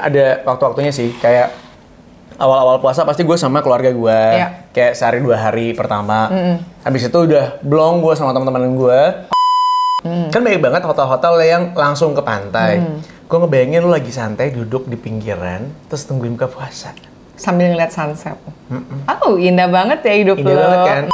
ada waktu-waktunya sih, kayak awal-awal puasa pasti gue sama keluarga gue, kayak sehari 2 hari pertama. Habis itu udah blong gue sama teman-teman gue. Kan banyak banget hotel-hotel yang langsung ke pantai. Gue ngebayangin lu lagi santai duduk di pinggiran, terus tungguin buka puasa. Sambil ngeliat sunset. Oh, indah banget ya hidup lo. Indah banget kan?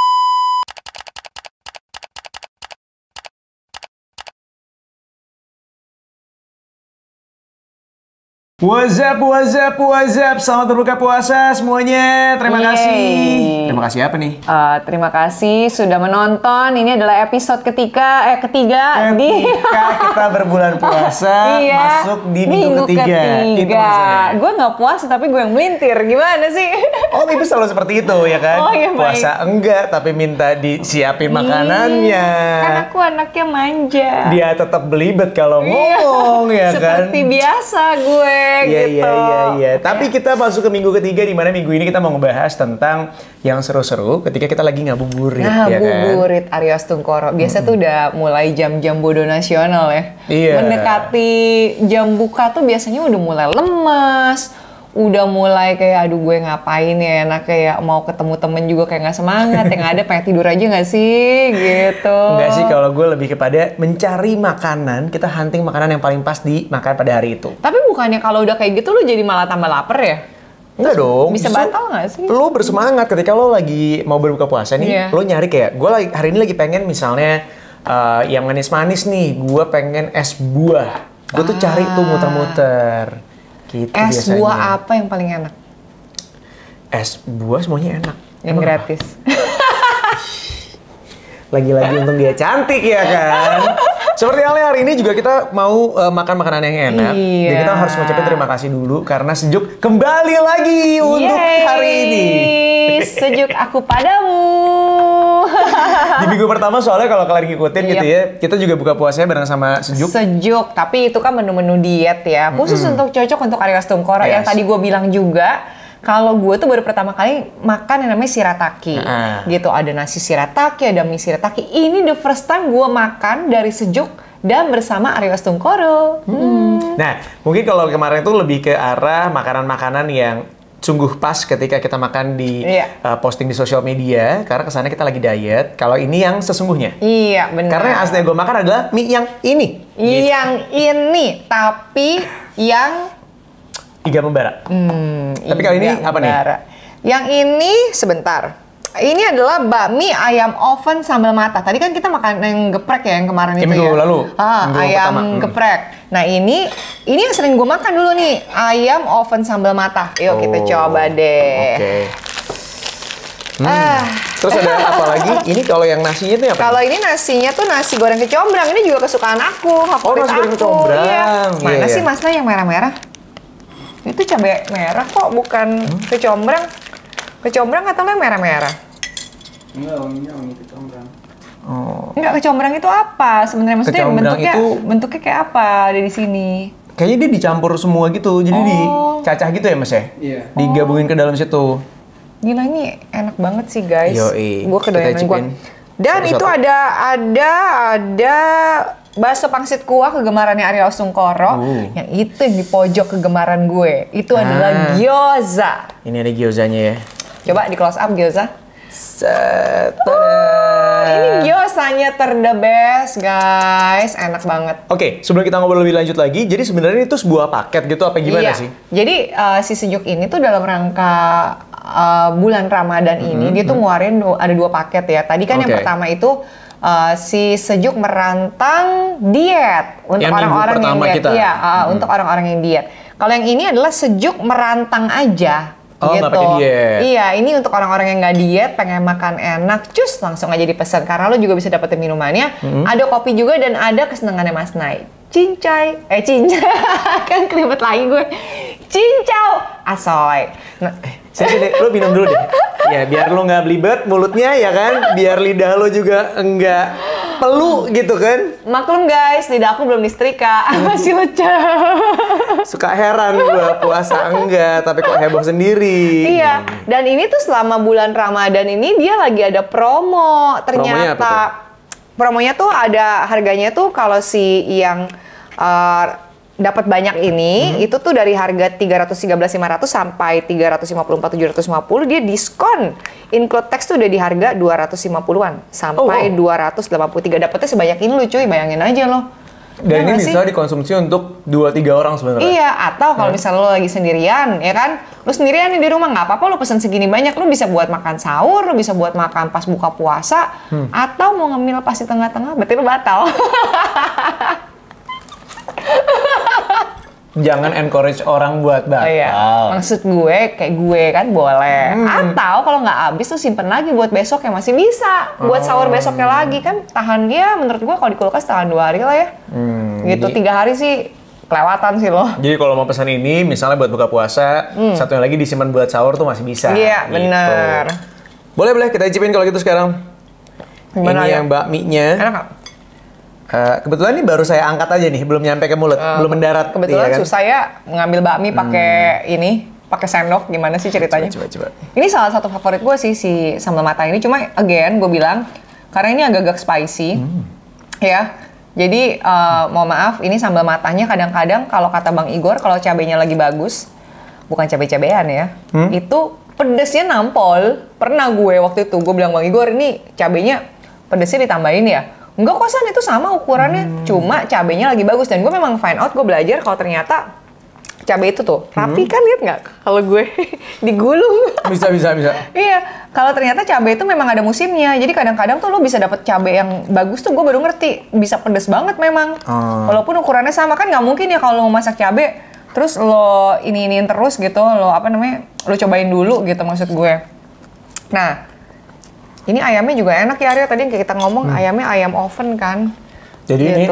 What's up, what's up, what's up? Selamat berbuka puasa semuanya. Terima kasih. Terima kasih apa nih? Terima kasih sudah menonton. Ini adalah episode ketiga kita berbulan puasa masuk di minggu ketiga. Gue nggak puasa tapi gue yang melintir. Gimana sih? Oh, Ibu selalu seperti itu ya kan? Oh, iya, puasa enggak, tapi minta disiapin makanannya. Kan aku anaknya manja. Dia tetap belibet kalau ngomong ya kan? Seperti biasa gue. Iya. Tapi kita masuk ke minggu ketiga, di mana minggu ini kita mau ngebahas tentang yang seru-seru ketika kita lagi ngabuburit. Ngabuburit Aryo Astungkoro. Biasa tuh udah mulai jam-jam bodo nasional ya. Iya. Mendekati jam buka tuh biasanya udah mulai lemes. Udah mulai kayak aduh gue ngapain ya, enak kayak mau ketemu temen juga kayak nggak semangat, yang ada pengen tidur aja nggak sih gitu. Enggak sih, kalau gue lebih kepada mencari makanan, kita hunting makanan yang paling pas dimakan pada hari itu. Tapi bukannya kalau udah kayak gitu lu jadi malah tambah lapar ya? Enggak dong. Bisa batal nggak sih? Lu bersemangat ketika lo lagi mau berbuka puasa nih, lo nyari kayak gue hari ini lagi pengen misalnya yang manis-manis nih, gue pengen es buah. Gue tuh cari tuh muter-muter. Gitu es biasanya. Buah apa yang paling enak? Es buah semuanya enak. Yang gratis. Lagi-lagi untung dia cantik ya kan. Seperti halnya hari ini juga kita mau makan makanan yang enak. Dan kita harus ngucapin terima kasih dulu karena Sejuk kembali lagi untuk hari ini. Sejuk aku padamu. Di minggu pertama soalnya kalau kalian ngikutin gitu ya, kita juga buka puasanya bareng sama Sejuk. Sejuk, tapi itu kan menu-menu diet ya. Khusus untuk cocok untuk Aryo Astungkoro yang tadi gue bilang juga. Kalau gue tuh baru pertama kali makan yang namanya shirataki. Gitu, ada nasi shirataki, ada mie shirataki. Ini the first time gue makan dari Sejuk dan bersama Aryo Astungkoro. Nah, mungkin kalau kemarin itu lebih ke arah makanan-makanan yang sungguh pas ketika kita makan di posting di sosial media, karena kesannya kita lagi diet. Kalau ini yang sesungguhnya. Iya, benar. Karena yang aslinya gue makan adalah mie yang ini. Yang ini, tapi yang Iga Membara. Tapi kali ini apa nih? Yang ini sebentar. Ini adalah bakmi ayam oven sambal mata. Tadi kan kita makan yang geprek ya yang kemarin itu minggu lalu. Ayam geprek. Nah ini yang sering gue makan dulu nih, ayam oven sambal mata. Yuk kita coba deh. Oke. Terus ada apa lagi? Ini kalau yang nasinya itu apa? Kalau ini nasinya tuh nasi goreng kecombrang. Ini juga kesukaan aku, favorit nasi goreng kecombrang. Iya. Mana sih Masnya yang merah-merah? Itu cabai merah kok, bukan kecombrang. Kecombrang atau yang merah-merah? Enggak, wangi kecombrang. Enggak, kecombrang itu apa? Sebenarnya maksudnya bentuknya kayak apa ada di sini? Kayaknya dia dicampur semua gitu. Jadi dicacah gitu ya, Mas ya? Iya. Digabungin ke dalam situ. Gila, ini enak banget sih, guys. Yoi. Gue kedoyanan gue. Dan itu ada bakso pangsit kuah kegemarannya Aryo Astungkoro. Yang itu yang di pojok kegemaran gue. Itu adalah gyoza. Ini ada gyozanya ya. Coba di close up gyoza. Ini gyozanya the best, guys. Enak banget. Oke, sebelum kita ngobrol lebih lanjut lagi, jadi sebenarnya itu sebuah paket gitu apa gimana sih? Jadi si Sejuk ini tuh dalam rangka bulan Ramadan ini dia tuh ngeluarin ada 2 paket ya. Tadi kan yang pertama itu si Sejuk merantang diet untuk orang-orang yang diet. Iya, untuk orang-orang yang diet. Kalau yang ini adalah Sejuk merantang aja. Oh, gitu. nggak pakai diet. Iya, ini untuk orang-orang yang nggak diet, pengen makan enak, cus langsung aja dipesan. Karena lo juga bisa dapetin minumannya. Ada kopi juga dan ada kesenangannya Mas Nai. Cincai, kan kelibet lagi gue. Cincau, asoy. Nah, sini deh, lo minum dulu deh. Ya, biar lo nggak belibet mulutnya ya kan, biar lidah lo juga enggak pelu gitu kan. Maklum guys, lidah aku belum disetrika, masih lecah. Suka heran gue puasa enggak, tapi kok heboh sendiri. Iya, dan ini tuh selama bulan Ramadan ini dia lagi ada promo. Ternyata promonya tuh ada harganya tuh kalau si yang dapat banyak ini, itu tuh dari harga 313.500 sampai 354.750 dia diskon. Include tax tuh udah di harga 250-an sampai 283. Dapetnya sebanyak ini lu cuy, bayangin aja loh. Dan ini bisa dikonsumsi untuk 2-3 orang sebenarnya. Iya, atau kalau misalnya lo lagi sendirian, ya kan? Lo sendirian nih di rumah, nggak apa-apa lo pesen segini banyak. Lo bisa buat makan sahur, lo bisa buat makan pas buka puasa, atau mau ngemil pas di tengah-tengah, berarti lo batal. Jangan encourage orang buat batal. Oh iya. Maksud gue, kayak gue kan boleh. Atau kalau nggak habis tuh simpen lagi buat besok ya masih bisa. Buat sahur besoknya lagi kan tahan dia menurut gue kalau di kulkas tahan 2 hari lah ya. Gitu, 3 hari sih kelewatan sih loh. Jadi kalau mau pesan ini misalnya buat buka puasa, satunya lagi disimpan buat sahur tuh masih bisa. Iya, gitu. benar. Boleh kita icipin kalau gitu sekarang. Gimana ini ya? yang bakminya. Enak nggak? Kebetulan ini baru saya angkat aja nih, belum nyampe ke mulut, belum mendarat. Kebetulan iya kan? susah ya ngambil bakmi pakai pakai sendok. Gimana sih ceritanya? Coba. Ini salah satu favorit gue sih si sambal mata ini. Cuma again gue bilang karena ini agak-agak spicy, ya. Jadi mohon maaf, ini sambal matanya kadang-kadang kalau kata Bang Igor kalau cabenya lagi bagus, bukan cabai-cabean ya, itu pedesnya nampol. Pernah gue waktu itu gue bilang Bang Igor ini cabenya pedesnya ditambahin ya. Enggak kosan itu sama ukurannya, cuma cabenya lagi bagus. Dan gue memang find out, gue belajar kalau ternyata cabai itu tuh rapi kan, lihat nggak? Kalau gue digulung. Bisa. Iya, kalau ternyata cabai itu memang ada musimnya. Jadi kadang-kadang tuh lo bisa dapet cabai yang bagus tuh gue baru ngerti. Bisa pedes banget memang. Walaupun ukurannya sama kan nggak mungkin ya kalau lo mau masak cabai, terus lo iniin terus gitu, lo cobain dulu gitu maksud gue. Nah, ini ayamnya juga enak ya Arya, tadi yang kita ngomong ayamnya ayam oven kan. Jadi gitu. ini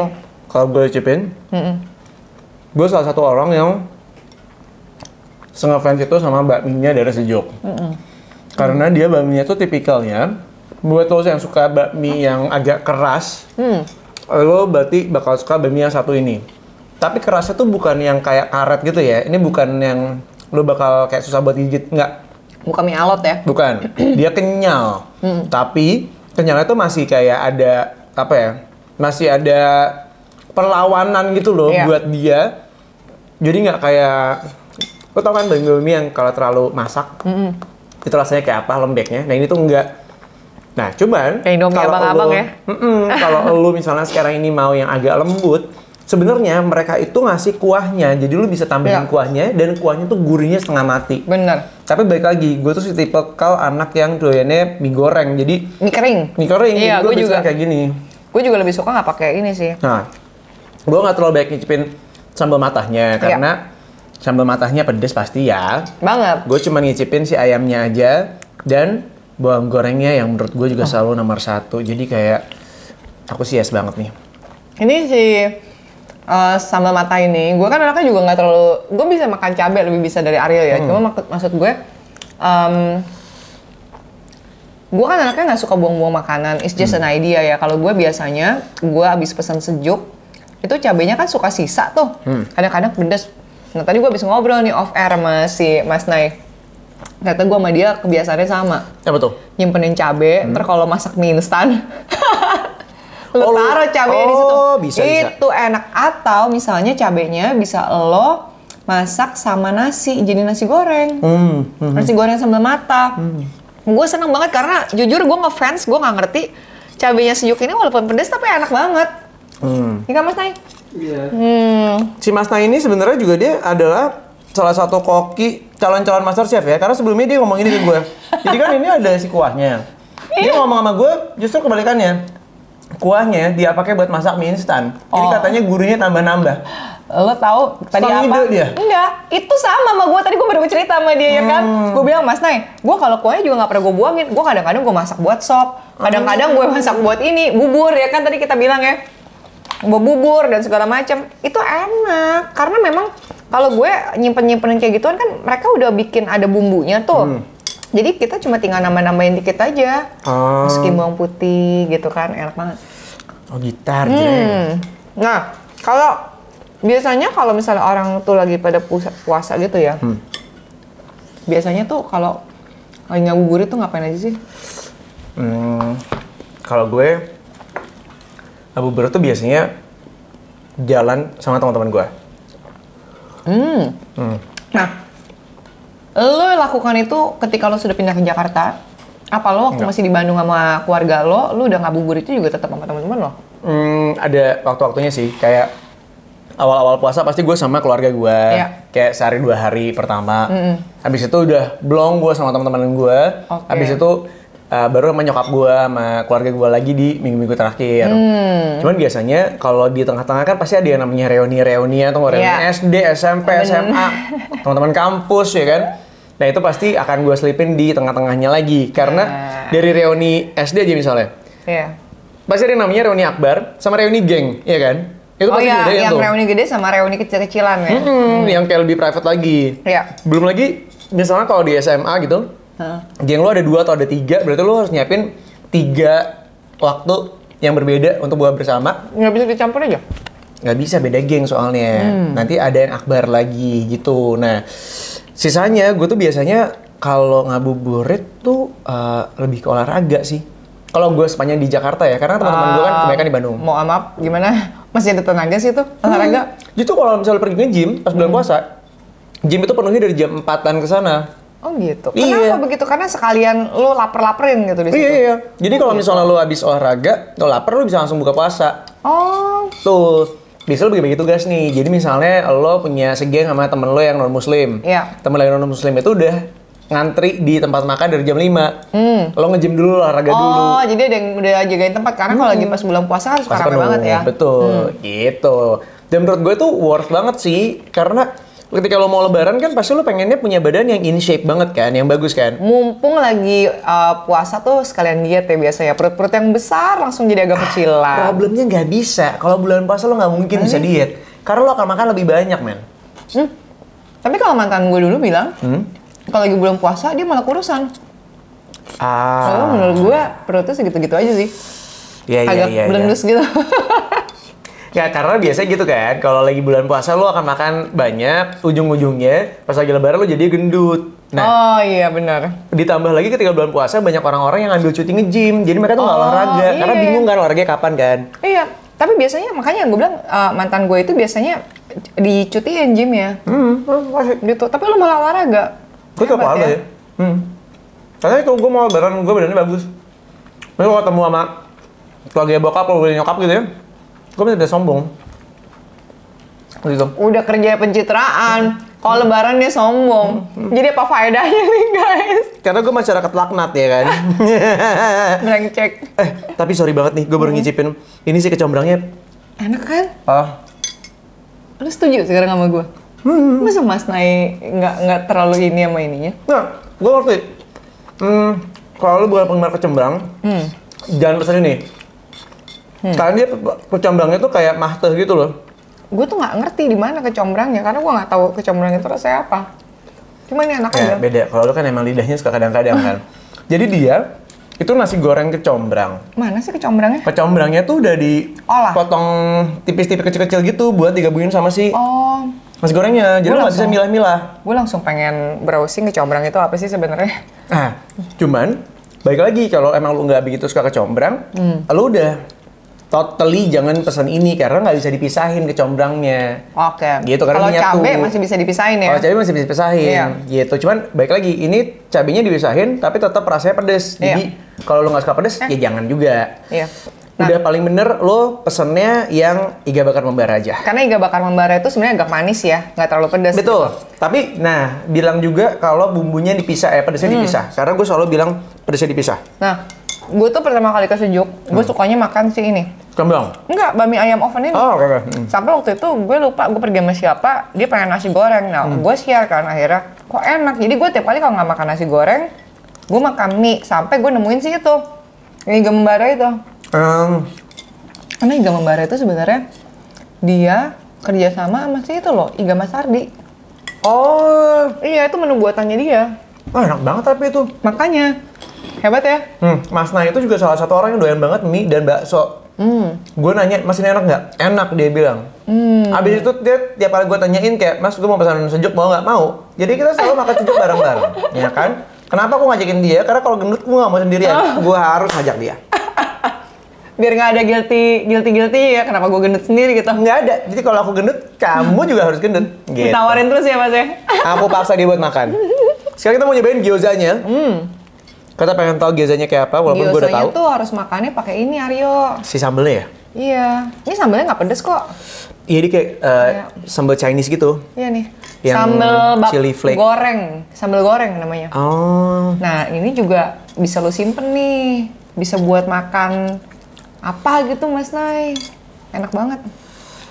kalau gue cipin, gue salah satu orang yang se-ngefans itu sama bakminya dari Sejuk. Karena dia bakminya tuh tipikalnya, buat lo yang suka bakmi yang agak keras, lo berarti bakal suka bakmi yang satu ini. Tapi kerasnya tuh bukan yang kayak karet gitu ya, ini bukan yang lo bakal kayak susah buat gigit, enggak. Bukan mie alot ya? Bukan, dia kenyal. Tapi kenyalnya tuh masih kayak ada apa ya? Masih ada perlawanan gitu loh buat dia. Jadi nggak kayak, lo tau kan bakmi yang kalau terlalu masak, itu rasanya kayak apa lembeknya. Nah ini tuh enggak. Nah cuman kayak Indomie abang-abang ya? Kalau lo misalnya sekarang ini mau yang agak lembut, sebenarnya mereka itu ngasih kuahnya, jadi lu bisa tambahin kuahnya dan kuahnya tuh gurihnya setengah mati. Bener. Tapi balik lagi, gue tuh tipikal anak yang doyannya mie goreng, jadi mie kering. Iya, gue juga kayak gini. Gue juga lebih suka nggak pakai ini sih. Nah, gue nggak terlalu banyak nyicipin sambal matahnya karena sambal matahnya pedes pasti ya. Banget. Gue cuma ngicipin si ayamnya aja dan bawang gorengnya yang menurut gue juga selalu nomor 1. Jadi kayak aku sih yes banget nih. Ini si sambal mata ini, gue kan anaknya juga nggak terlalu, gue bisa makan cabai lebih bisa dari Ariel ya. Cuma maksud gue, gue kan anaknya nggak suka buang-buang makanan. It's just an idea ya. Kalau gue biasanya, gue abis pesan Sejuk, itu cabainya kan suka sisa tuh. Kadang-kadang pedes. Nah tadi gue abis ngobrol nih off air sama si Mas Nay. Ternyata gue sama dia kebiasaannya sama. Apa tuh? Nyimpenin cabai, ntar kalau masak mie instan. Lo taruh cabenya di situ. Bisa. Itu enak. Atau misalnya cabenya bisa lo masak sama nasi, jadi nasi goreng. Nasi goreng sambal mata. Gue seneng banget karena jujur gue ngefans, gue nggak ngerti cabenya Sejuk ini walaupun pedes tapi enak banget. Iya kan Mas Nay? Iya. Si Mas Nay ini sebenarnya juga dia adalah salah satu koki calon-calon master chef ya, karena sebelumnya dia ngomong ini ke gue. Jadi kan ini ada si kuahnya. Dia ngomong sama gue justru kebalikannya. Kuahnya dia pakai buat masak mie instan. Jadi katanya gurihnya tambah-nambah. Lo tahu tadi apa? Dia? Enggak, itu sama sama gue. Tadi gue baru cerita sama dia ya kan. Gue bilang Mas Nay, gue kalau kuahnya juga nggak pernah gue buangin. Gue kadang-kadang gue masak buat sop, kadang-kadang gue masak buat ini bubur ya kan tadi kita bilang ya. Buat bubur dan segala macam itu enak karena memang kalau gue nyimpen-nyimpenin kayak gituan kan mereka udah bikin ada bumbunya tuh. Jadi kita cuma tinggal nambah-nambahin dikit aja. Masukin bawang putih gitu kan, enak banget. Oh gitar, jeng. Nah, kalau biasanya kalau misalnya orang tuh lagi pada puasa gitu ya, biasanya tuh kalau lagi ngabuburit tuh ngapain aja sih? Kalau gue ngabuburit tuh biasanya jalan sama teman-teman gue. Nah, lo lakukan itu ketika lo sudah pindah ke Jakarta? Apa lo waktu masih di Bandung sama keluarga lo udah ngabuburit itu juga tetap sama teman-teman lo? Ada waktu-waktunya sih, kayak awal-awal puasa pasti gue sama keluarga gue, kayak sehari 2 hari pertama. Habis itu udah blong gue sama teman-teman gue. Habis itu baru sama nyokap gue sama keluarga gue lagi di minggu-minggu terakhir. Cuman biasanya kalau di tengah-tengah kan pasti ada yang namanya reuni-reuni atau reuni SD, SMP, SMA, teman-teman kampus ya kan. Nah itu pasti akan gue selipin di tengah-tengahnya lagi karena dari reuni SD aja misalnya. Pasti ada yang namanya reuni akbar sama reuni geng, ya kan? Itu pasti yang reuni gede sama reuni kecil-kecilan ya. Yang kayak lebih private lagi. Belum lagi misalnya kalau di SMA gitu, geng lo ada 2 atau ada 3, berarti lo harus nyiapin 3 waktu yang berbeda untuk buat bersama. Nggak bisa dicampur aja? Nggak bisa, beda geng soalnya. Nanti ada yang akbar lagi gitu. Nah, sisanya gue tuh biasanya kalau ngabuburit tuh lebih ke olahraga sih. Kalau gue sepanjang di Jakarta ya, karena teman-teman gue kan kebanyakan di Bandung. Mau maaf, gimana? Masih ada tenaga sih tuh olahraga? Justru kalau misalnya pergi nge-gym pas bulan puasa, gym itu penuhnya dari jam 4-an ke sana. Oh gitu. Kenapa begitu? Karena sekalian lo lapar-laperin gitu di situ. Iya. Jadi kalau misalnya lo habis olahraga, lo lapar lo bisa langsung buka puasa. Tuh. Biasanya lo bagi-bagi tugas nih. Jadi misalnya lo punya segeng sama temen lo yang non muslim. Temen lo yang non muslim itu udah ngantri di tempat makan dari jam 5. Lo nge-gym dulu, olahraga dulu. Oh, jadi ada yang udah jagain tempat karena kalau lagi pas bulan puasa kan suka rame banget ya. Betul. Gitu. Dan menurut gue tuh worth banget sih karena ketika lo mau lebaran kan pasti lo pengennya punya badan yang in shape banget kan, yang bagus kan. Mumpung lagi puasa tuh sekalian diet ya biasanya. Perut-perut yang besar langsung jadi agak kecilan. Problemnya nggak bisa. Kalau bulan puasa lo nggak mungkin bisa diet. Karena lo akan makan lebih banyak, men. Tapi kalau mantan gue dulu bilang, kalau lagi bulan puasa dia malah kurusan. Kalau menurut gue perutnya segitu-gitu aja sih. Agak belendus gitu. Ya karena biasanya gitu kan, kalau lagi bulan puasa lo akan makan banyak, ujung-ujungnya pas lagi lebaran lo jadi gendut. Nah, iya benar. Ditambah lagi ketika bulan puasa banyak orang-orang yang ngambil cuti nge-gym, jadi mereka tuh nggak olahraga, karena bingung kan olahraga kapan kan. Iya, tapi biasanya makanya gue bilang mantan gue itu biasanya dicutiin gym ya. Gitu, tapi lo malah olahraga. Gue tetap olahraga ya. Karena kalau gue mau lebaran, gue badannya bagus. Tapi kalau ketemu sama keluarga bokap, keluarga nyokap gitu ya, gue udah sombong. Gitu. Udah kerja pencitraan. Kalau lebaran dia sombong. Jadi apa faedahnya nih guys? Karena gue masyarakat laknat ya kan. Brengsek. Tapi sorry banget nih, gue baru ngicipin. Ini sih kecombrangnya. Enak kan? Lu setuju sekarang sama gue? Masa Mas Nai nggak terlalu ini sama ininya? Nah, gue ngerti. Kalau lu bukan penggemar kecombrang, jangan pesan ini. Karena dia kecombrangnya tuh kayak mahteh gitu loh. Gue tuh nggak ngerti di mana kecombrangnya karena gue nggak tahu kecombrang itu rasanya apa. Cuma ini enak aja. Beda. Kalau lu kan emang lidahnya suka kadang-kadang kan. Jadi dia itu nasi goreng kecombrang. Mana sih kecombrangnya? Kecombrangnya tuh udah dipotong tipis-tipis kecil-kecil gitu buat digabungin sama si nasi gorengnya. Jadi lu nggak bisa milah-milah. Gue langsung pengen browsing kecombrang itu apa sih sebenarnya. Cuman baik lagi kalau emang lu nggak begitu suka kecombrang, lu udah totally jangan pesan ini karena nggak bisa dipisahin kecombrangnya. Gitu karena kalau cabai masih bisa dipisahin ya. Kalau cabai masih bisa dipisahin. Gitu. Cuman baik lagi ini cabainya dipisahin tapi tetap rasanya pedes. Jadi kalau lu nggak suka pedes ya jangan juga. Udah paling bener lo pesennya yang iga bakar membara aja. Karena iga bakar membara itu sebenarnya agak manis ya, nggak terlalu pedas. Betul. Gitu. Tapi bilang juga kalau bumbunya dipisah pedesnya dipisah. Karena gue selalu bilang pedesnya dipisah. Nah, gue tuh pertama kali ke Sejuk, gue sukanya makan si ini. Kembang? Enggak, bami ayam oven ini. Sampai waktu itu gue lupa, gue pergi sama siapa, dia pengen nasi goreng. Nah, gue share kan akhirnya, kok enak. Jadi gue tiap kali kalau nggak makan nasi goreng, gue makan mie. Sampai gue nemuin sih itu, iga membara itu. Karena iga membara itu sebenarnya dia kerjasama sama si itu loh, Iga Mas Ardi. Iya, itu menu buatannya dia. Enak banget tapi itu. Makanya, hebat ya. Mas Nay itu juga salah satu orang yang doyan banget mie dan bakso. Gue nanya, Mas ini enak nggak? Enak, dia bilang. Abis itu dia tiap kali gue tanyain kayak, Mas gue mau pesan sejuk, mau nggak? Mau. Jadi kita selalu makan sejuk bareng-bareng, ya kan? Kenapa aku ngajakin dia? Karena kalau gendut gue nggak mau sendirian, gue harus ngajak dia. Biar nggak ada guilty ya, kenapa gue gendut sendiri gitu. Nggak ada. Jadi kalau aku gendut, kamu juga harus gendut. Gitu. Ditawarin terus ya Mas ya? Aku paksa dia buat makan. Sekarang kita mau nyobain gyozanya. Kita pengen tahu gyozanya kayak apa, walaupun gue udah tahu. Gyozanya tuh harus makannya pakai ini, Aryo. Si sambelnya ya? Iya. Ini sambelnya nggak pedes kok. Iya, dia kayak sambal Chinese gitu. Iya nih. Yang sambal chili flake. goreng. Sambal goreng namanya. Oh. Nah, ini juga bisa lo simpen nih. Bisa buat makan apa gitu, Mas Nay. Enak banget.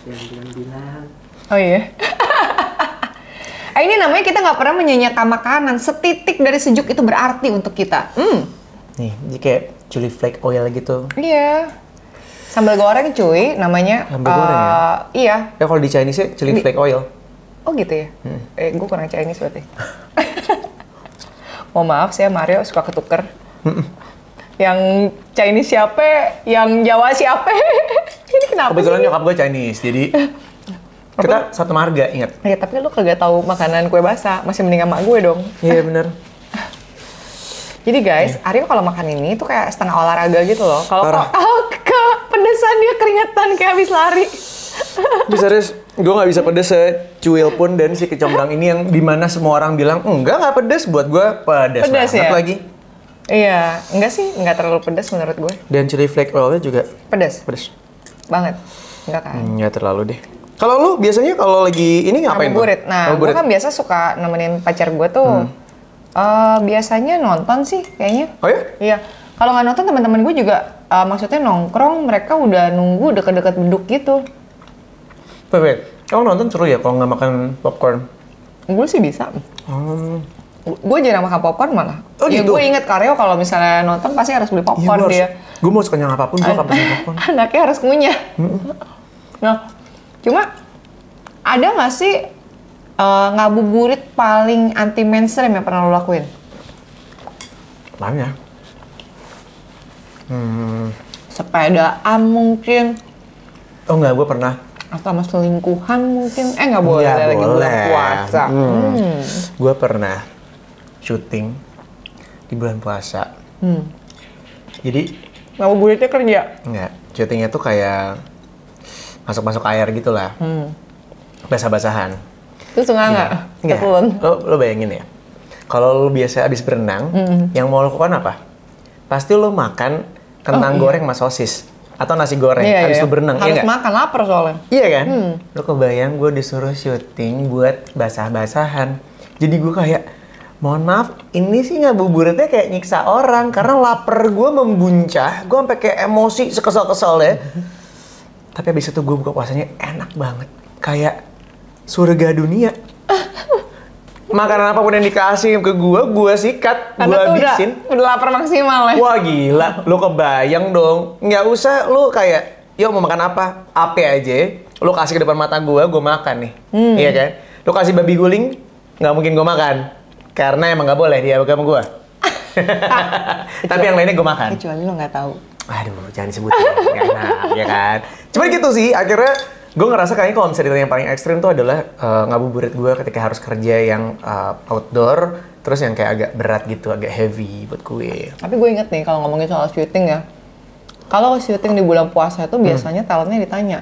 Yang bilang-bilang. Oh iya. Ini namanya kita nggak pernah menyanyiakan makanan. Setitik dari sejuk itu berarti untuk kita. Nih, dia kayak chili flake oil gitu. Iya. Sambal goreng cuy, namanya. Sambal goreng ya? Iya. Ya kalau di Chinese chili flake oil. Oh gitu ya? Gue kurang Chinese berarti. Mohon maaf, saya Mario suka ketuker. Yang Chinese siapa, yang Jawa siapa. Ini kenapa Kebetulan sih? nyokap gue Chinese, jadi kita satu marga, ingat. Ya, tapi lu kagak tahu makanan kue basah, masih mending sama gue dong. Iya bener. Jadi guys, Aryo kalau makan ini tuh kayak setengah olahraga gitu loh. Kalau Parah. pedesan dia keringetan kayak habis lari. Bisa serius, gue nggak bisa pedes secuil pun, dan si kecombrang ini yang dimana semua orang bilang nggak pedes, buat gue pedes banget ya? lagi. Iya, enggak sih, enggak terlalu pedes menurut gue. Dan chili flake oilnya juga Pedes pedes. banget, enggak kan? Nggak terlalu deh. Kalau lu biasanya kalau lagi ini ngapain? Ngabuburit. Nah, gue kan biasa suka nemenin pacar gue tuh. Biasanya nonton sih kayaknya. Oh ya? Iya. Kalau nggak nonton teman-teman gue juga maksudnya nongkrong, mereka udah nunggu deket-deket beduk gitu. Pepe, kalau nonton seru ya kalau nggak makan popcorn? Gue sih bisa. Gue jarang makan popcorn malah. Oh Ya gitu? gue inget Karyo kalau misalnya nonton pasti harus beli popcorn dia. Gue mau sekenyang apapun, gue akan pesen popcorn. Anaknya harus ngunyah. Nah, cuma ada nggak sih ngabuburit paling anti mainstream yang pernah lo lakuin? Banyak. Sepedaan mungkin, Oh enggak, gue pernah. atau sama selingkuhan mungkin. Nggak boleh Nggak lagi bulan boleh. puasa. Gue pernah syuting di bulan puasa. Jadi Ngabuburitnya kerja. enggak, syutingnya tuh kayak masuk-masuk air gitu lah. Basah-basahan. Terus nggak? Enggak. Ketelan. Lo bayangin ya. Kalau lo biasa habis berenang, yang mau lo lakukan apa? Pasti lo makan kentang goreng sama sosis. Atau nasi goreng, habis lo berenang, Harus iya nggak? makan, lapar soalnya. Iya kan? Lo kebayang gue disuruh syuting buat basah-basahan. Jadi gue kayak, mohon maaf, ini sih ngabuburitnya kayak nyiksa orang. Karena lapar gue membuncah, gue sampai kayak emosi sekesal-kesal ya. Tapi habis itu gue buka puasanya enak banget. Kayak surga dunia. Makanan apapun yang dikasih ke gue sikat, gue habisin. Udah lapar maksimal ya. Wah gila, lo kebayang dong. Nggak usah lo kayak, yuk mau makan apa? Ape aja. Lo kasih ke depan mata gue makan nih. Iya kan? Lo kasih babi guling, nggak mungkin gue makan. Karena emang nggak boleh dia sama gue. Tapi yang lainnya gue makan. Kecuali lo nggak tahu. Aduh, jangan disebut ya. Nggak enak, ya kan? Cuman gitu sih, akhirnya gue ngerasa kayaknya kalau misalnya ditanya yang paling ekstrim tuh adalah ngabuburit gue ketika harus kerja yang outdoor, terus yang kayak agak berat gitu, agak heavy buat gue. Tapi gue inget nih kalau ngomongin soal syuting ya, kalau syuting di bulan puasa itu biasanya talentnya ditanya,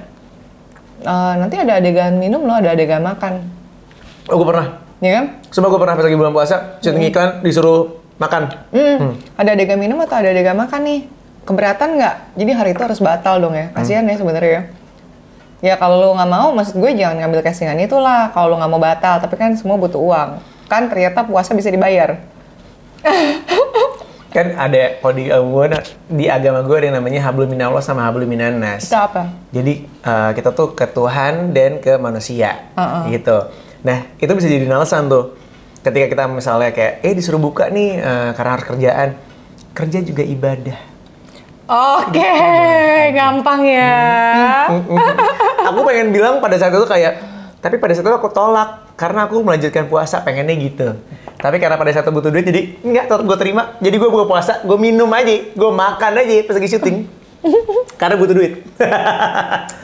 nanti ada adegan minum loh, ada adegan makan. Oh, gue pernah. Ya kan? Sumpah gue pernah pas lagi bulan puasa, syuting iklan disuruh makan. Ada adegan minum atau ada adegan makan nih? Keberatan nggak? Jadi hari itu harus batal dong ya. Kasihan ya sebenarnya ya. Ya kalau lo nggak mau, maksud gue jangan ngambil castingan itulah. Kalau lo nggak mau batal, tapi kan semua butuh uang. Kan ternyata puasa bisa dibayar. Kan ada, kalau di agama gue ada yang namanya hablum minallah sama hablum minannas. Itu apa? Jadi kita tuh ke Tuhan dan ke manusia, gitu. Nah itu bisa jadi alasan tuh. Ketika kita misalnya kayak, disuruh buka nih karena harus kerjaan. Kerja juga ibadah. Oke, gampang ya. Aku pengen bilang pada saat itu kayak, tapi pada saat itu aku tolak. Karena aku melanjutkan puasa, pengennya gitu. Tapi karena pada saat itu butuh duit, jadi enggak, tetap gue terima. Jadi gue buka puasa, gue minum aja, gue makan aja pas lagi syuting. Karena butuh duit.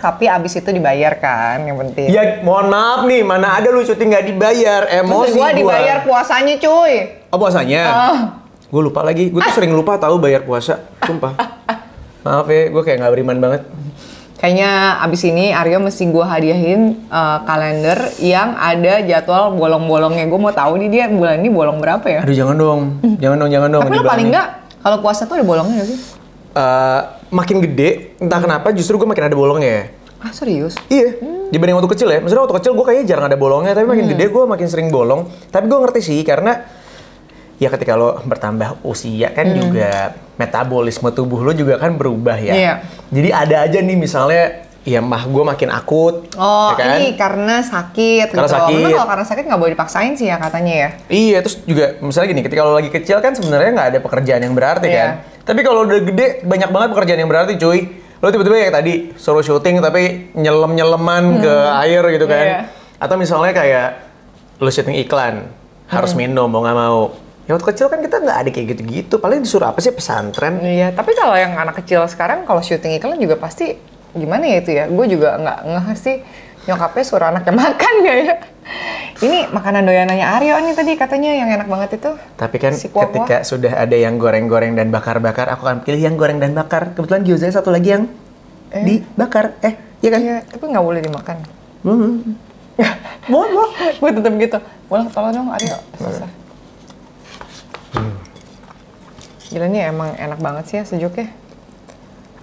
Tapi abis itu dibayar kan, yang penting. Ya mohon maaf nih, mana ada lu syuting nggak dibayar, emosi Gue dibayar puasanya cuy. Oh puasanya? Gue lupa lagi, gue tuh sering lupa tahu bayar puasa, sumpah. Maaf ya, gue kayak nggak beriman banget. Kayaknya abis ini Aryo mesti gue hadiahin kalender yang ada jadwal bolong-bolongnya. Gue mau tahu nih dia bulan ini bolong berapa ya? Aduh jangan dong, jangan dong. Tapi lo paling nggak kalau puasa tuh ada bolongnya nggak sih? Makin gede, entah kenapa justru gue makin ada bolongnya. Ah serius? Iya, dibanding waktu kecil ya. Maksudnya waktu kecil gue kayaknya jarang ada bolongnya, tapi makin gede gue makin sering bolong. Tapi gue ngerti sih, karena ya ketika lo bertambah usia kan juga metabolisme tubuh lo juga kan berubah ya. Iya. Jadi ada aja nih misalnya, ya mah gue makin akut. Oh, ya kan? ini karena sakit Karena gitu. sakit. Memang kalau karena sakit nggak boleh dipaksain sih ya katanya ya. Iya, terus juga misalnya gini, ketika lo lagi kecil kan sebenarnya nggak ada pekerjaan yang berarti kan. Tapi kalau udah gede, banyak banget pekerjaan yang berarti cuy. Lo tiba-tiba kayak tadi, suruh syuting tapi nyelem-nyeleman ke air gitu kan. Iya. Atau misalnya kayak lo syuting iklan, harus minum mau nggak mau. Ya waktu kecil kan kita nggak ada kayak gitu-gitu, paling disuruh apa sih pesantren. Iya, tapi kalau yang anak kecil sekarang kalau syuting iklan juga pasti gimana ya itu ya? Gue juga nggak ngeh sih nyokapnya suruh anaknya makan nggak ya? Ini makanan doyanannya Aryo nih tadi katanya yang enak banget itu. Tapi kan si kuah-kuah. ketika sudah ada yang goreng-goreng dan bakar-bakar, aku akan pilih yang goreng dan bakar. Kebetulan gyoza satu lagi yang dibakar. Iya kan? Iya, tapi nggak boleh dimakan. Mau. Gue tetep gitu. Boleh tolong dong Aryo. Susah. Gila nih emang enak banget sih ya sejuknya.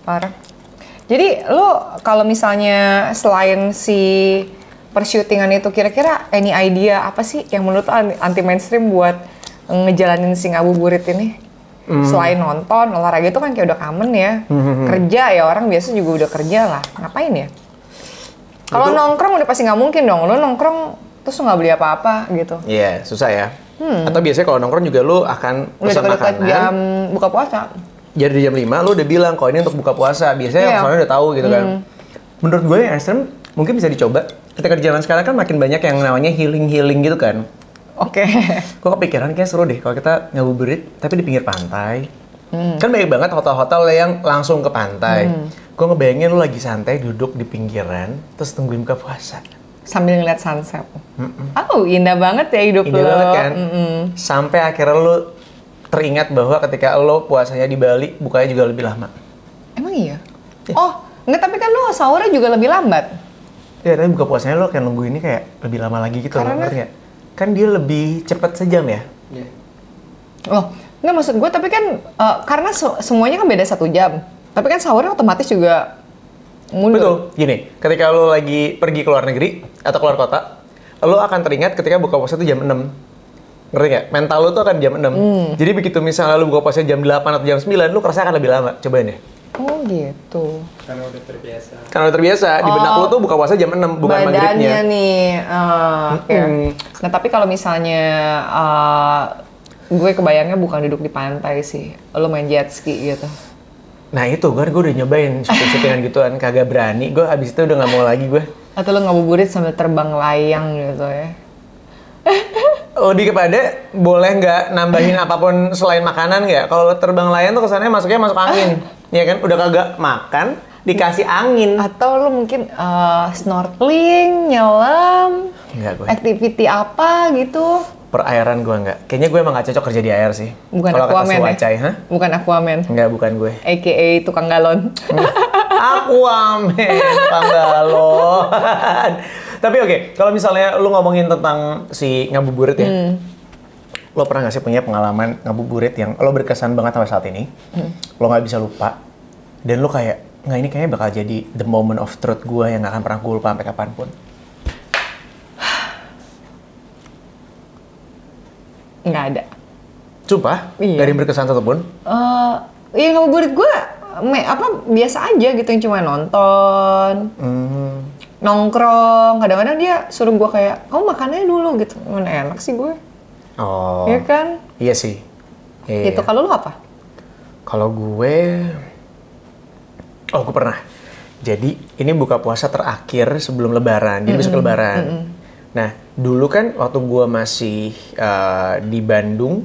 Parah. Jadi lo kalau misalnya selain si persyutingan itu kira-kira any idea apa sih yang menurut anti mainstream buat ngejalanin si ngabuburit ini? Selain nonton, olahraga itu kan kayak udah common ya. Kerja ya orang biasa juga udah kerja lah. Ngapain ya? Kalau nongkrong udah pasti nggak mungkin dong. Lo nongkrong terus nggak beli apa-apa gitu. Iya, susah ya. Atau biasanya kalau nongkrong juga lu akan pesan Udah makanan. jam buka puasa. Jadi jam 5 lu udah bilang kalau ini untuk buka puasa. Biasanya soalnya udah tahu gitu kan. Menurut gue yang ekstrem mungkin bisa dicoba. Ketika di zaman sekarang kan makin banyak yang namanya healing gitu kan. Oke. Gue kepikiran kayak seru deh kalau kita ngabuburit tapi di pinggir pantai. Kan banyak banget hotel-hotel yang langsung ke pantai. Gue ngebayangin lu lagi santai duduk di pinggiran terus tungguin buka puasa. Sambil ngeliat sunset. Oh, indah banget ya hidup lo. Indah banget kan? Sampai akhirnya lu teringat bahwa ketika lo puasanya di Bali, bukanya juga lebih lama. Emang iya? Oh, enggak, tapi kan lo sahurnya juga lebih lambat. Ya, tapi buka puasanya lo kayak nunggu ini kayak lebih lama lagi gitu. Karena? Ngerti nggak? Kan dia lebih cepat sejam ya? Iya. Oh, enggak maksud gue, tapi kan karena semuanya kan beda 1 jam. Tapi kan sahurnya otomatis juga mundur. Betul. Gini, ketika lo lagi pergi ke luar negeri atau keluar kota, lo akan teringat ketika buka puasa itu jam 6. Ngerti nggak? Mental lo tuh akan jam 6. Jadi begitu misalnya lo buka puasa jam 8 atau jam 9, lo kerasa akan lebih lama. Cobain deh. Oh gitu. Karena udah terbiasa. Karena udah terbiasa, di benak lo tuh buka puasa jam 6, bukan maghribnya. Badannya nih. Oke. Nah tapi kalau misalnya gue kebayangnya bukan duduk di pantai sih. Lo main jet ski gitu. Nah itu, gue udah nyobain syuting-syutingan gituan, kagak berani. Gue abis itu udah nggak mau lagi gue. Atau lo ngabuburit sambil terbang layang gitu ya. Lebih kepada boleh nggak nambahin apapun selain makanan nggak? Kalau terbang layang tuh kesannya masuk angin, ya kan? Udah kagak makan, dikasih angin. Atau lo mungkin snorkeling, nyelam, Nggak gue. activity apa gitu. Perairan gue nggak. Kayaknya gue emang nggak cocok kerja di air sih. Bukan Kalau kata Aquaman Suwacai, ya? Bukan Aquaman. Nggak, bukan gue. AKA tukang galon. Aquaman, Panggalo. Tapi oke, kalau misalnya lu ngomongin tentang si ngabuburit ya, lo pernah nggak sih punya pengalaman ngabuburit yang lo berkesan banget sampai saat ini, lo nggak bisa lupa, dan lo kayak, nggak ini kayaknya bakal jadi the moment of truth gue yang nggak akan pernah gue lupa sampai kapanpun. Nggak ada. Sumpah? Iya. Gak ada yang berkesan satupun? Iya ngabuburit gue biasa aja gitu, yang cuma nonton, nongkrong. Kadang-kadang dia suruh gue kayak, kamu makannya dulu gitu. Mana enak sih gue. Oh. Iya kan? Iya sih. Iya. Gitu. Kalau lu apa? Kalau gue pernah. Jadi ini buka puasa terakhir sebelum Lebaran. Jadi besok Lebaran. Nah, dulu kan waktu gue masih di Bandung,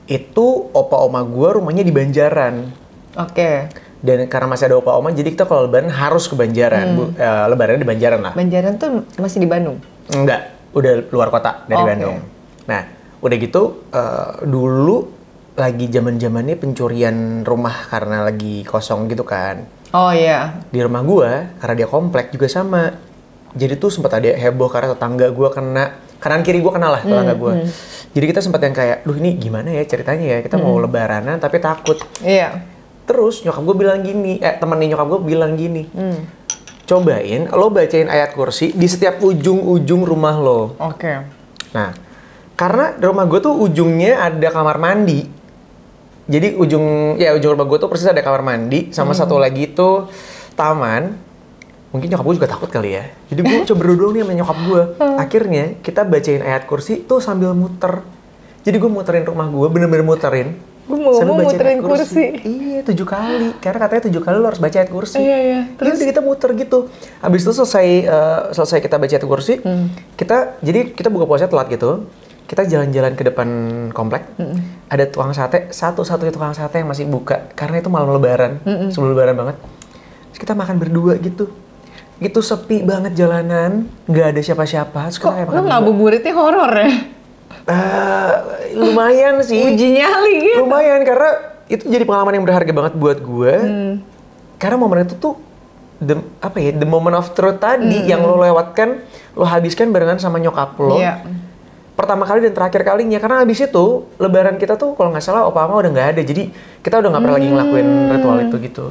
itu opa oma gue rumahnya di Banjaran. Oke. Dan karena masih ada opa oma, jadi kita kalau Lebaran harus ke Banjaran. Lebarannya di Banjaran lah. Banjaran tuh masih di Bandung? Enggak, udah luar kota dari Bandung. Nah, udah gitu dulu lagi zaman-zamannya pencurian rumah karena lagi kosong gitu kan. Oh iya. Di rumah gue, karena dia komplek juga sama. Jadi tuh sempat ada heboh karena tetangga gue kena, kanan kiri gue kena lah tetangga gue. Jadi kita sempat yang kayak, duh ini gimana ya ceritanya ya, kita mau lebaranan tapi takut. Iya. Terus nyokap gue bilang gini, temennya nyokap gue bilang gini, cobain lo bacain ayat kursi di setiap ujung-ujung rumah lo. Oke. Nah, karena di rumah gue tuh ujungnya ada kamar mandi. Jadi ujung rumah gue tuh persis ada kamar mandi, sama satu lagi itu taman. Mungkin nyokap gue juga takut kali ya. Jadi gue coba berdua nih sama nyokap gue. Akhirnya kita bacain ayat kursi tuh sambil muter. Jadi gue muterin rumah gue, bener-bener muterin. Gue mau muterin kursi. Iya, 7 kali. Karena katanya 7 kali lo harus baca ayat kursi. Iya. Terus kita muter gitu. Habis itu selesai kita baca ayat kursi, kita buka puasa telat gitu. Kita jalan-jalan ke depan komplek. Ada tukang sate, satu-satunya tukang sate yang masih buka. Karena itu malam lebaran, sebelum lebaran banget. Terus kita makan berdua gitu. Gitu sepi banget jalanan, nggak ada siapa-siapa. Kok lu ngabuburitnya horor ya? Lumayan sih. Uji nyali gitu. Lumayan, karena itu jadi pengalaman yang berharga banget buat gue. Karena momen itu tuh, the moment of truth tadi yang lo lewatkan, lo habiskan barengan sama nyokap lo. Iya. Pertama kali dan terakhir kalinya, karena habis itu lebaran kita tuh kalau nggak salah opa-oma udah nggak ada, jadi kita udah nggak pernah lagi ngelakuin ritual itu gitu.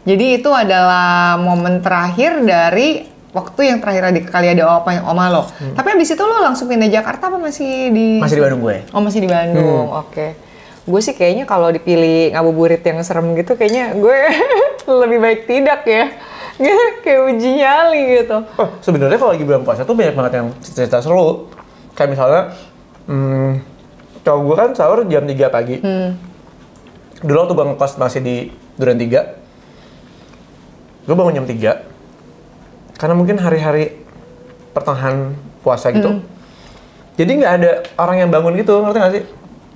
Jadi itu adalah momen terakhir dari waktu yang terakhir kali ada opa yang oma lo. Tapi habis itu lo langsung pindah Jakarta apa masih di? Masih di Bandung gue. Oh masih di Bandung, oke. Gue sih kayaknya kalau dipilih ngabuburit yang serem gitu, kayaknya gue lebih baik tidak ya. Kayak uji nyali gitu. Oh sebenarnya kalau lagi bulan puasa tuh banyak banget yang cerita seru. Kayak misalnya, cowok gue kan sahur jam 3 pagi. Dulu waktu gue ngekos masih di Duren 3, gue bangun jam 3. Karena mungkin hari-hari pertengahan puasa gitu. Jadi nggak ada orang yang bangun gitu, ngerti nggak sih?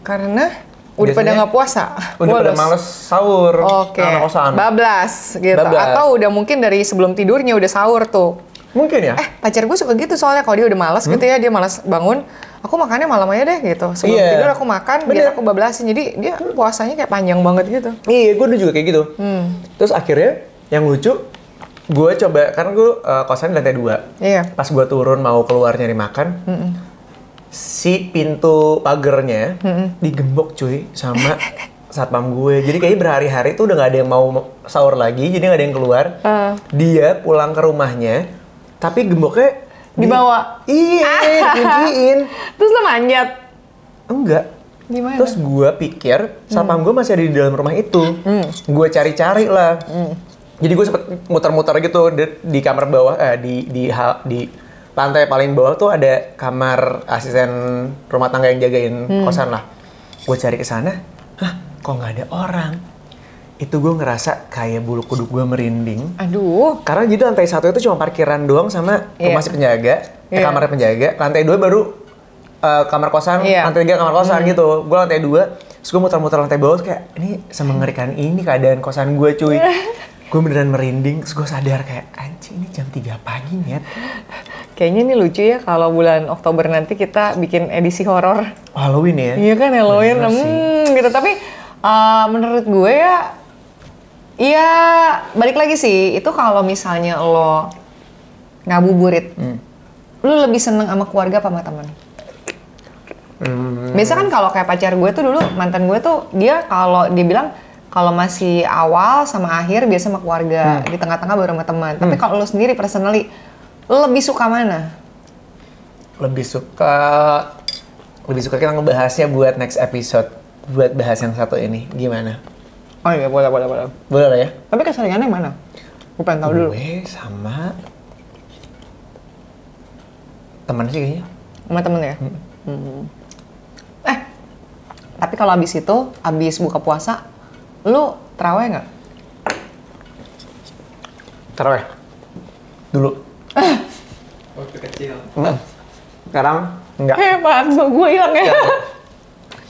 Karena udah pada nggak puasa? Udah pada males sahur, anak kosan. Bablas gitu. Atau udah mungkin dari sebelum tidurnya udah sahur tuh. Mungkin ya. Pacar gue suka gitu soalnya kalau dia udah malas gitu ya, dia malas bangun, aku makannya malam aja deh gitu. Sebelum tidur aku makan, biar aku bablasin. Jadi dia puasanya kayak panjang banget gitu. Iya, gue juga kayak gitu. Terus akhirnya yang lucu, gue coba, karena gue kosan di lantai 2. Iya. Pas gue turun mau keluar nyari makan, si pintu pagernya digembok cuy sama satpam gue. Jadi kayaknya berhari-hari tuh udah gak ada yang mau sahur lagi, jadi gak ada yang keluar. Dia pulang ke rumahnya, tapi gemboknya dibawa. Iya, kunciin. Terus lo manjat? Enggak. Gimana? Terus gue pikir satpam gue masih ada di dalam rumah itu. Gue cari-cari lah. Jadi gue sempet muter-muter gitu di kamar bawah, di lantai paling bawah tuh ada kamar asisten rumah tangga yang jagain kosan lah. Gue cari ke sana, kok nggak ada orang? Itu gue ngerasa kayak bulu kuduk gue merinding. Aduh. Karena jadi lantai 1 itu cuma parkiran doang sama rumah si penjaga, kamarnya penjaga. Lantai 2 baru kamar kosan, lantai 3 kamar kosan gitu. Gue lantai 2, terus gue muter-muter lantai bawah kayak, ini semengerikan ini keadaan kosan gue cuy. Gue beneran merinding, terus gue sadar kayak, anjing ini jam 3 pagi nyet. Kayaknya ini lucu ya kalau bulan Oktober nanti kita bikin edisi horor. Halloween ya? Iya kan, Halloween. Gitu. Tapi menurut gue ya balik lagi sih, itu kalau misalnya lo ngabuburit, lo lebih seneng sama keluarga apa sama teman? Biasa kan kalau kayak pacar gue tuh dulu, mantan gue tuh, dia kalau dia bilang, kalau masih awal sama akhir biasa sama keluarga, di tengah-tengah baru sama teman. Tapi kalau lo sendiri personally, lo lebih suka mana? Lebih suka kita ngebahasnya buat next episode, buat bahas yang satu ini. Gimana? Oh iya, boleh. Boleh lah ya. Tapi keseringannya yang mana? Gue pengen tahu dulu. Gue sama teman sih kayaknya. Sama temen ya? Tapi kalau abis buka puasa, lu terawih nggak? Terawih? Dulu. Waktu kecil. Sekarang enggak. Hebat, gue hilang ya.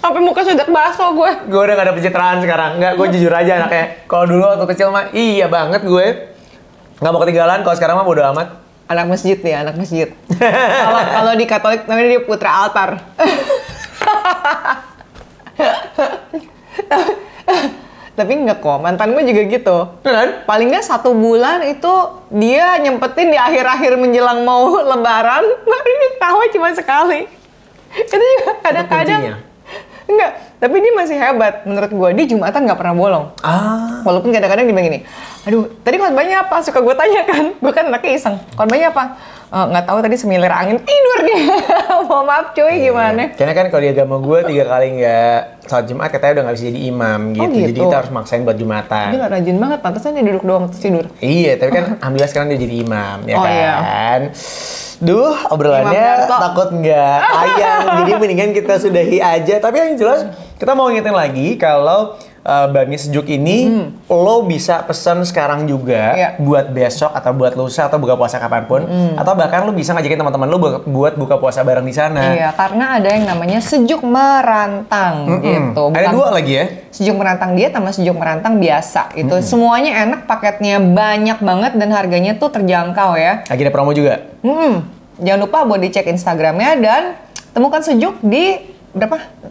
Sampai muka sedek bakso gue. Gue udah gak ada pencitraan sekarang. Enggak, gue jujur aja anaknya. Kalau dulu waktu kecil mah iya banget gue. Nggak mau ketinggalan, kalau sekarang mah bodo amat. Anak masjid nih, anak masjid. Kalau di Katolik namanya dia putra altar. Tapi enggak kok, mantan gue juga gitu. Kan? Paling nggak 1 bulan itu dia nyempetin di akhir-akhir menjelang mau lebaran, baru dia tawa cuma sekali. Itu juga kadang-kadang. Enggak, tapi dia masih hebat menurut gue. Dia Jumatan nggak pernah bolong. Walaupun kadang-kadang dia bilang gini, aduh, tadi khotbahnya apa? Suka gue tanya kan, gue kan anaknya iseng. Khotbahnya apa? Nggak tahu, tadi semilir angin, tidur dia. Mau maaf cuy, gimana? Karena kan kalau di agama gue 3 kali nggak salat Jumat katanya udah nggak bisa jadi imam gitu. Jadi kita harus maksain buat Jumatan. Dia nggak rajin banget, pantesan dia duduk doang terus tidur. Iya, tapi kan alhamdulillah sekarang dia jadi imam, ya kan? Iya. Duh, obrolannya takut nggak ayang, jadi mendingan kita sudahi aja. Tapi yang jelas, kita mau ngingetin lagi kalau bakmi sejuk ini lo bisa pesan sekarang juga buat besok atau buat lusa atau buka puasa kapanpun, atau bahkan lo bisa ngajakin teman-teman lo buat buka puasa bareng di sana. Iya, karena ada yang namanya sejuk merantang gitu. Ada 2 lagi ya? Sejuk merantang diet sama sejuk merantang biasa itu. Semuanya enak, paketnya banyak banget dan harganya tuh terjangkau ya. Lagi ada promo juga. Jangan lupa buat dicek Instagramnya dan temukan sejuk di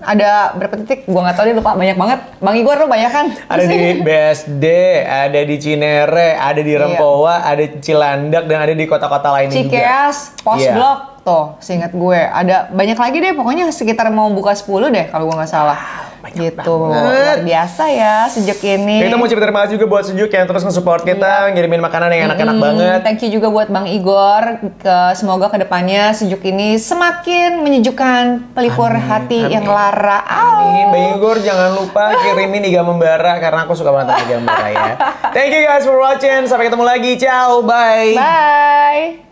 ada berapa titik? Gua nggak tahu, dia lupa, banyak banget. Bang Igor lo banyak kan? Ada di BSD, ada di Cinere, ada di Rempoa, ada di Cilandak, dan ada di kota-kota lain juga. Cikeas, Postblok, tuh seingat gue. Ada banyak lagi deh, pokoknya sekitar mau buka 10 deh kalau gue nggak salah. Banyak gitu, luar biasa ya sejuk ini. Kita mau ucapin terima kasih juga buat Sejuk yang terus nge-support kita, ngirimin makanan yang enak-enak banget. Thank you juga buat Bang Igor. Semoga kedepannya Sejuk ini semakin menyejukkan pelipur hati yang lara. Amin. Bang Igor jangan lupa kirimin Iga Membara karena aku suka banget Iga Membara ya. Thank you guys for watching. Sampai ketemu lagi. Ciao. Bye. Bye.